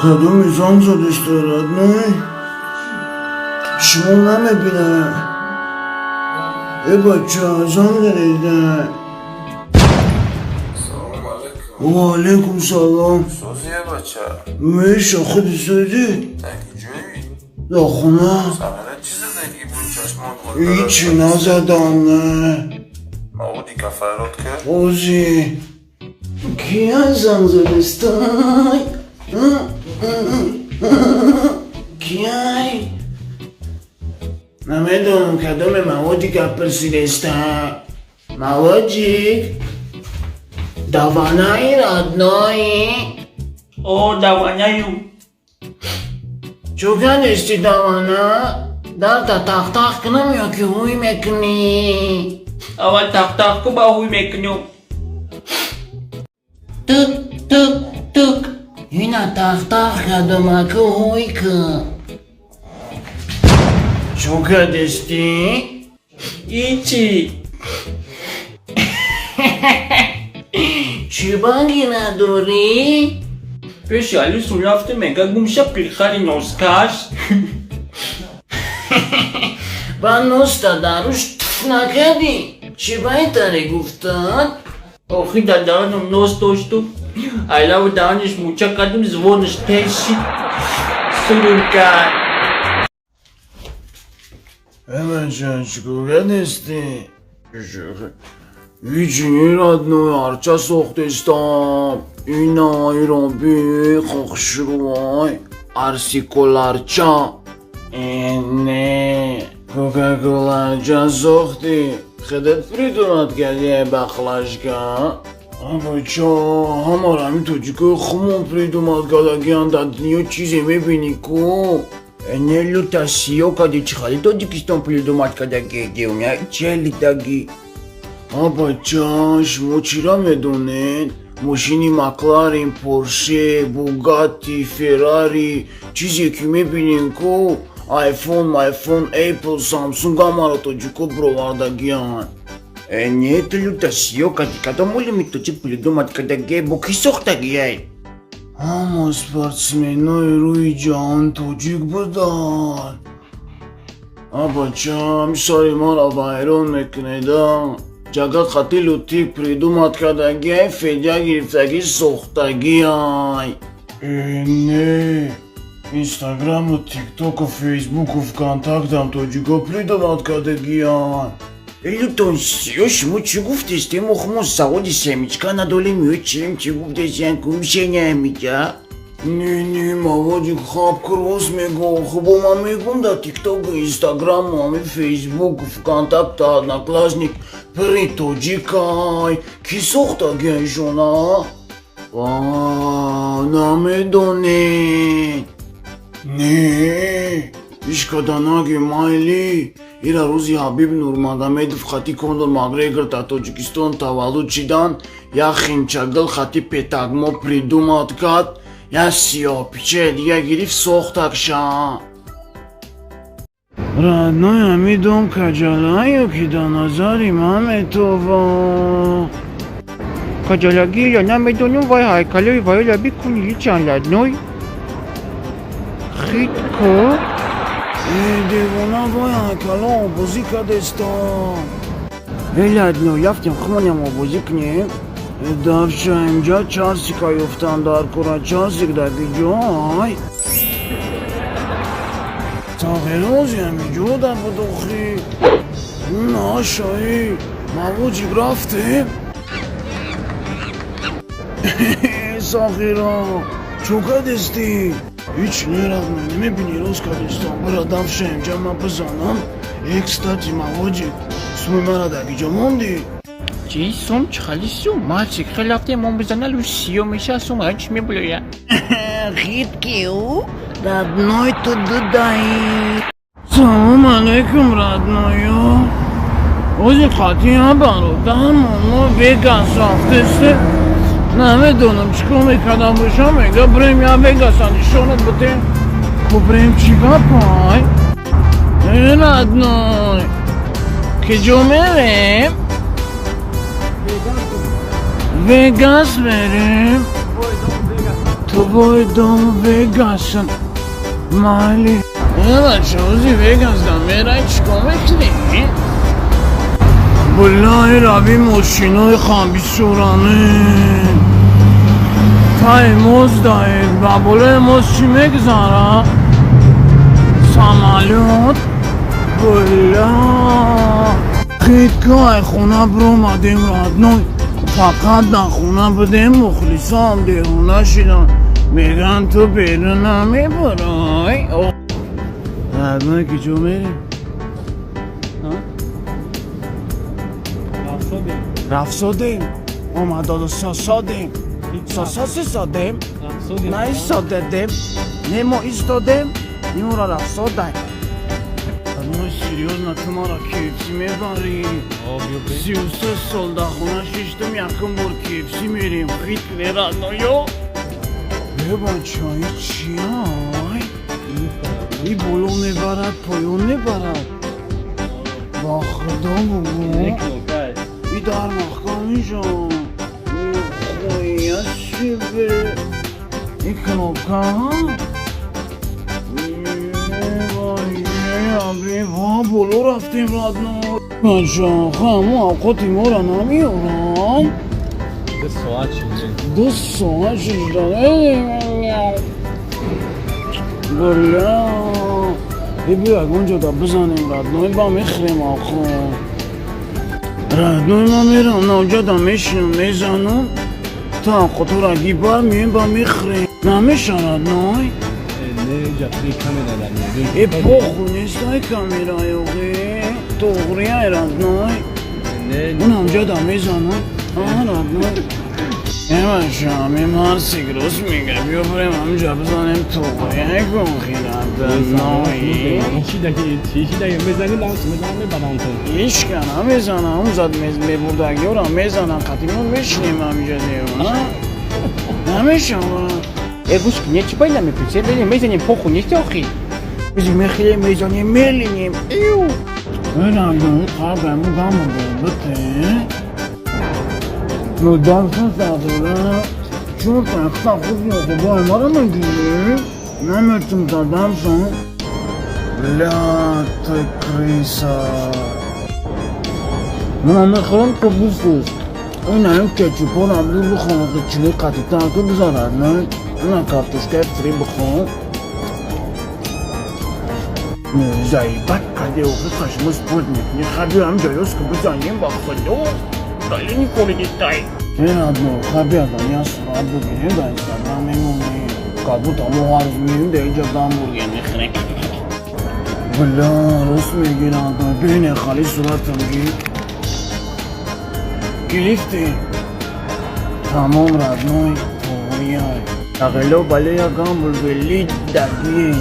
کدوم میزان زدش دارد نه؟ شما نمیبینه ای بچه ازم داریده سلام علیکم. و علیکم سلام. سوزیه بچه میشه خودی سردی؟ تنگی جوی در خونه؟ سمنه چیز دیگه بود چشمان هیچی نزدم نه ماودی کفرات کرد اوزی کی ازم زدستای؟ کی؟ نمیدونم کدوم موادی که پرسیدستم موادی دوانایی رادنایی Oh, dawannya yuk. چوکن استی دوانا در تا تاق تاق کنم یا که هوی میکنی Awal tak ko bahui mekanyo. tuk tuk tuk اینا تاق تاق کدوم که هوی که چوکن استی Ichi. چی بانگی نداری؟ Pesha ali sulafte mega gumsha pilkhari noskash. با نوستا داروش تف نکردی چی بایتره گفتن؟ Ohi dadanum nos tostu. I love danish mucha kadum zvonish teshi. Sulunkan. Hemen sen çikolata esti. Üçüncü radno arça soktestam. İna irobi kokşurvay. Arsikolarça. Ne? Coca-Cola sokti. Xedet prидумать geldi baklaşka. Ama ço hamaram çocuk xumon prидумать gaлагиан да днё чизе мебини ку. Не лютасио, когда чихали, то дикистон придумать, когда геги, у меня чели таги. Абачаш, мочира медонен, машини Макларен, Порше, Бугатти, Феррари, чизе ки мебинен ку, айфон, Apple, Samsung, амара тоҷико бровардагиан. Не это лютасио, когда моли ми точит придумать, когда гей, бо ки сохтагиай. Ама спортсменой руи ҷаҳон тоҷик буданд. Абачам шаримара вайрон мекунедам. Ҷагат хати лутик придумат кардагиай, федя гирифтаги сохтагиай. Не, инстаграму, тиктоку, фейсбуку, вконтактам тоҷико придумат кардагиан. Лютон, шумо чӣ гуфтестем? Мо саводи семичка надолем ё чим чӣ гуфтестем кумшения миҷа? Не, маводи хаб крос мегум, хубо ман мегум да тиктоку, инстаграму, ами фейсбуку, вконтакту, одноклассник, при тоҷикай. Ки сохтагиашона? Намедонед. Не, ишкаданаги майли. Ира рӯзи Ҳабиб Нурмагомедов хати Кондор Макгрегор дар Тоҷикистон таваллуд шидан, як химчагил хати петагмо придумат кард, як сиёҳпичаи дига гирифт сохтакшан. Родной Амидом каҷалаю ки дар назари ман метова. Каҷалаги я намедонам вай ҳайкалаи вайла бикунили чанладной. Хитко девона вай ҳайкала обозӣ кардестам. ладной рафтем хмоням обозӣ кунем. Давша инҷа чарсика ёфтам дар кора чарсик дагиҷой. тағирози ҳамиҷо дар будохӣ. нашаи мавоҷиб рафтем. сахира чука дестӣ? ҳеҷ нерафтам, намебинӣ рост кардестам. бара давша инҷа ман бизанам. Кстати, мавоҷиб суми мара дагиҷо монди? Чи сум чихали сум мальчик хеле рафтем он бизанал сиё меша сум ҳеҷ мебулоя. Хиткиу родной ту дудаи. Салом алейкум родною. Ози хатия бародарам мо Вегас рафтесте. Намедонам чӣ кор мекардам бошам, мега брем я Вегас нишонат будем. Ко брем чӣ гапай? родной киҷо мерем? Вегас мерем. تو باید دام وگاسن مالی یه بچه اوزی وگاز دام میرای چکا میکنی؟ بلای رابی ماشینای خامبی سورانه تای موز داید و بلای موز چی میگذاره؟ سامالیات بلا خیدگاه خونه برو مدیم رادنوی فقط در خونه بدیم مخلصان دیرونه شدن میگن تو بیرون نمیبرای رادنوی که جو میریم؟ رفسودیم اومداد ساسادیم ساساسی سادیم نه ایستادیم نه ما ایستادیم این را رفسادیم ما سیریوز نه تو ما را کیفسی میبریم 33 سال در خونه ششتم یکم بار کیفسی میریم خیلی نیرادنایو یه بچه های چی های؟ ای بلو نبرد پایون نبرد با خدا بگو ای در مخکامی جان ای خویه چی به ای کنوبکه ها وا بلو رفتیم رادنو بچه خمو اوقاتی ما را نمیارن 2 ساعت شده بلا ای بیا اونجا دا بزنیم رادنوی با میخریم آخو رادنوی ما میرم ناجا دا میشنم میزنم تا خطور اگی بار میریم با میخریم نمیشه رادنوی ای پاخو نیست های کامیرای اوگی توغری های رادنوی اون همجا دا میزنم رادنوی ایمان شامیم هر سیگروس میگه بیا بریم همجا بزنیم توغری های گوخی رادنوی چیشی دیگه میزنی لانس میزنی بدن کن ایش کنم میزنم اون زد میبردگی رو میزنم قطیمون میشنیم همینجا دیو نمیشم گوش کنی چی باید نمیپیچه بریم میزنیم پخو نیست آخی بیزی میخیلیم میزنیم میلینیم ایو برم دارم قربم رو گامو بته ندام کن سرداره چون تختا خود نخو با ما رو مگیری نمیتون دادم شن لا تکریسا من همه خورم که بوستوز این هم کچوپا رو عبدو بخونم که چلی قطی تاکو بزارد نه این کارتوشکای فری بخون زیبت کده و خشموز بود میکنی خبی هم جایوز که بزنیم با خودو دایی نیکولی دیتای این ادنو خبی ادنی از سراد بگیریم در اینستاگرام میمونیم کابوت همو حرف میریم در اینجا دامبورگر میخوریم بلا راست میگی ادنو بینه خالی صورتم گیر گرفتی تمام ردنوی توغری های اغلو بله یا گام بلگلی دردین